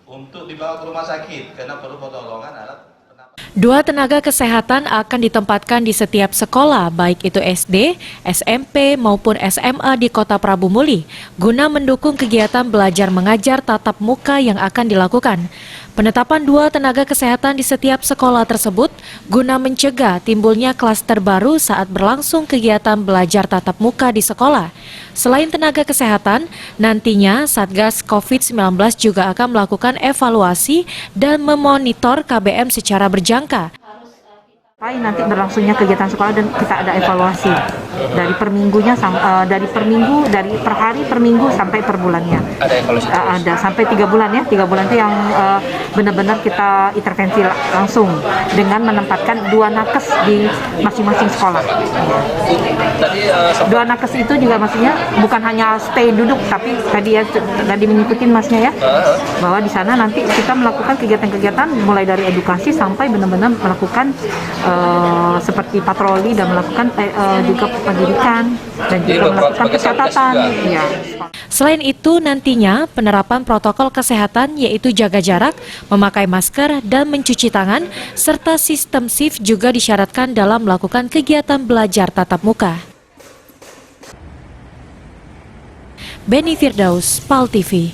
untuk dibawa ke rumah sakit karena perlu pertolongan alat. 2 tenaga kesehatan akan ditempatkan di setiap sekolah, baik itu SD, SMP, maupun SMA di Kota Prabu Muli, guna mendukung kegiatan belajar mengajar tatap muka yang akan dilakukan. Penetapan 2 tenaga kesehatan di setiap sekolah tersebut guna mencegah timbulnya klaster baru saat berlangsung kegiatan belajar tatap muka di sekolah. Selain tenaga kesehatan, nantinya Satgas COVID-19 juga akan melakukan evaluasi dan memonitor KBM secara berjangka. Nanti berlangsungnya kegiatan sekolah dan kita ada evaluasi dari per minggunya, dari per hari per minggu sampai per bulannya. Ada evaluasi? Ada sampai 3 bulan ya, 3 bulan itu yang benar-benar kita intervensi langsung dengan menempatkan 2 nakes di masing-masing sekolah. Tadi 2 nakes itu juga maksudnya bukan hanya stay duduk, tapi tadi mengikuti masnya ya, bahwa di sana nanti kita melakukan kegiatan-kegiatan mulai dari edukasi sampai benar-benar melakukan seperti patroli dan melakukan juga pendidikan dan juga melakukan pencatatan. Ya. Selain itu, nantinya penerapan protokol kesehatan yaitu jaga jarak, memakai masker, dan mencuci tangan, serta sistem shift juga disyaratkan dalam melakukan kegiatan belajar tatap muka. Beni Firdaus, PAL TV.